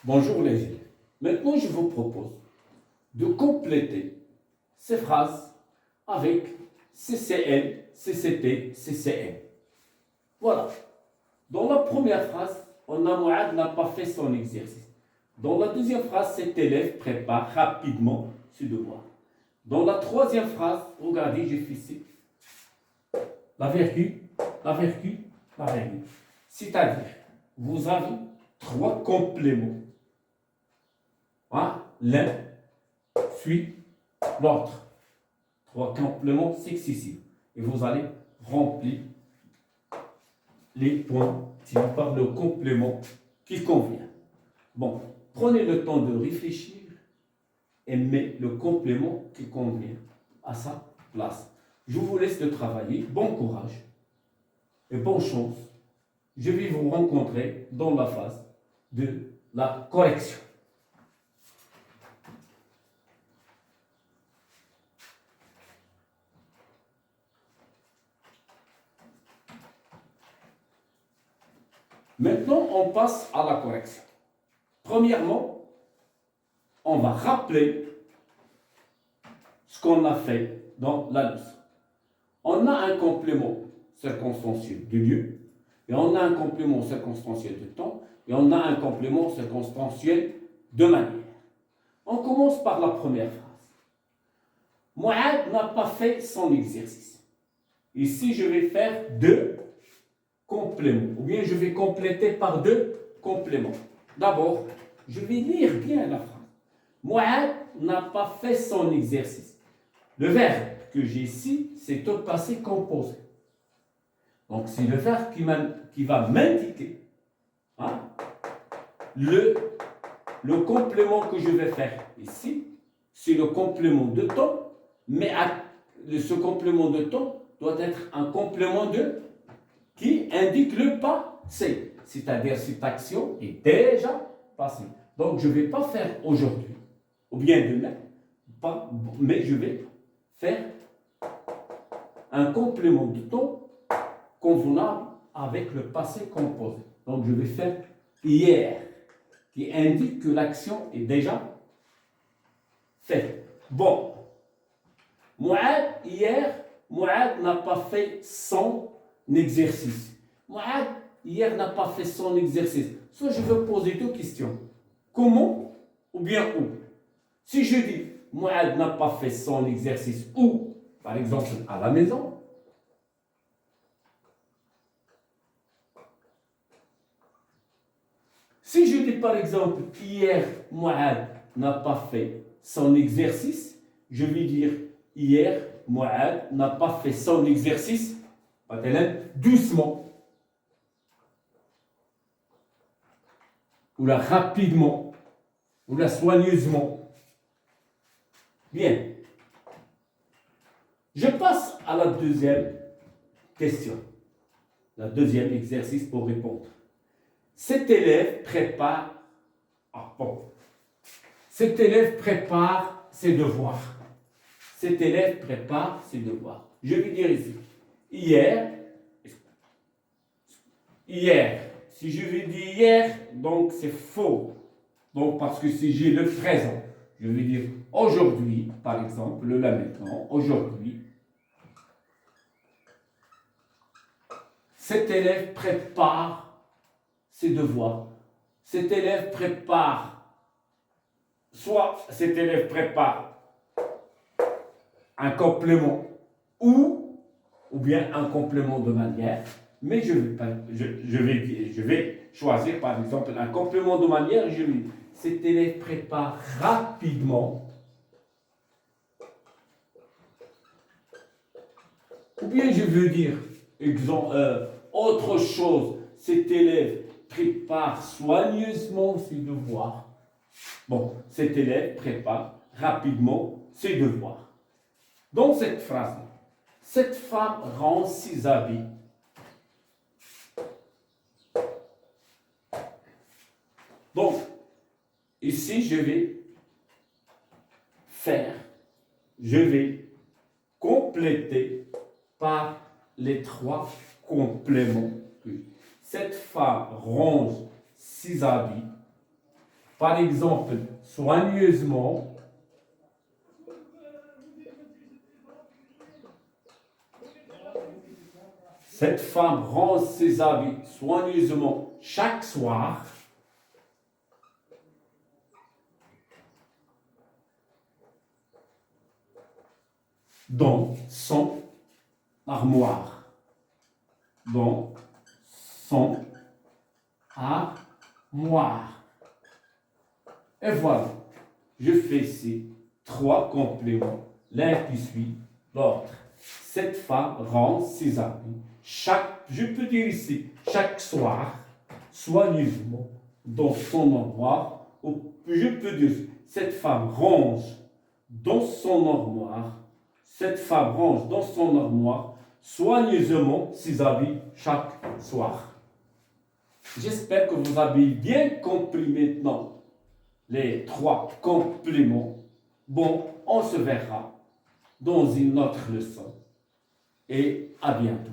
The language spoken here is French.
Bonjour les élèves. Maintenant, je vous propose de compléter ces phrases avec CCL, CCT, CCM. Voilà. Dans la première phrase, on a Mouad n'a pas fait son exercice. Dans la deuxième phrase, cet élève prépare rapidement ses devoirs. Dans la troisième phrase, regardez, j'ai fait ici la virgule, la virgule, la virgule. C'est-à-dire, vous avez trois compléments. Hein? L'un suit l'autre. Trois compléments successifs. Et vous allez remplir les points par le complément qui convient. Bon, prenez le temps de réfléchir et mettez le complément qui convient à sa place. Je vous laisse de travailler. Bon courage et bonne chance. Je vais vous rencontrer dans la phase de la correction. Maintenant, on passe à la correction. Premièrement, on va rappeler ce qu'on a fait dans la leçon. On a un complément circonstanciel de lieu, et on a un complément circonstanciel de temps, et on a un complément circonstanciel de manière. On commence par la première phrase. Mouad n'a pas fait son exercice. Ici, je vais faire deux compléments, ou bien je vais compléter par deux compléments. D'abord, je vais lire bien la phrase. Mouad n'a pas fait son exercice. Le verbe que j'ai ici, c'est au passé composé. Donc, c'est le verbe qui va m'indiquer hein, le complément que je vais faire ici. C'est le complément de temps, mais ce complément de temps doit être un complément de qui indique le passé. C'est-à-dire cette action est déjà passée. Donc, je ne vais pas faire aujourd'hui, ou bien demain, mais je vais faire un complément de temps convenable avec le passé composé. Donc, je vais faire hier, qui indique que l'action est déjà faite. Bon, Mouad, hier, Mouad n'a pas fait son exercice. Mouad, hier, n'a pas fait son exercice. Soit je veux poser deux questions. Comment ou bien où? Si je dis Mouad n'a pas fait son exercice où? Par exemple, à la maison. Si je dis par exemple hier, Mouad n'a pas fait son exercice, je vais dire hier, Mouad n'a pas fait son exercice, doucement, ou là rapidement, ou là soigneusement. Bien. Je passe à la deuxième question, le deuxième exercice pour répondre. Cet élève prépare. Cet élève prépare ses devoirs. Cet élève prépare ses devoirs. Je vais dire ici. Hier. Si je vais dire hier, donc c'est faux. Donc parce que si j'ai le présent, je vais dire aujourd'hui, par exemple, le là maintenant, aujourd'hui. Cet élève prépare ses devoirs. Cet élève prépare, soit cet élève prépare un complément ou bien un complément de manière, mais je vais choisir par exemple un complément de manière, je vais dire cet élève prépare rapidement, ou bien je veux dire autre chose, cet élève prépare soigneusement ses devoirs. Bon, cet élève prépare rapidement ses devoirs. Dans cette phrase, cette femme rend ses habits. Donc, ici, je vais compléter par les trois compléments. Cette femme range ses habits. Par exemple, soigneusement, cette femme range ses habits soigneusement chaque soir. Dans son armoire. Dans son armoire. Et voilà, je fais ces 3 compléments, l'un qui suit l'autre. Cette femme range ses habits je peux dire ici, chaque soir, soigneusement, dans son armoire, ou je peux dire, cette femme range dans son armoire, cette femme range dans son armoire soigneusement ses habits chaque soir. J'espère que vous avez bien compris maintenant les 3 compléments. Bon, on se verra dans une autre leçon et à bientôt.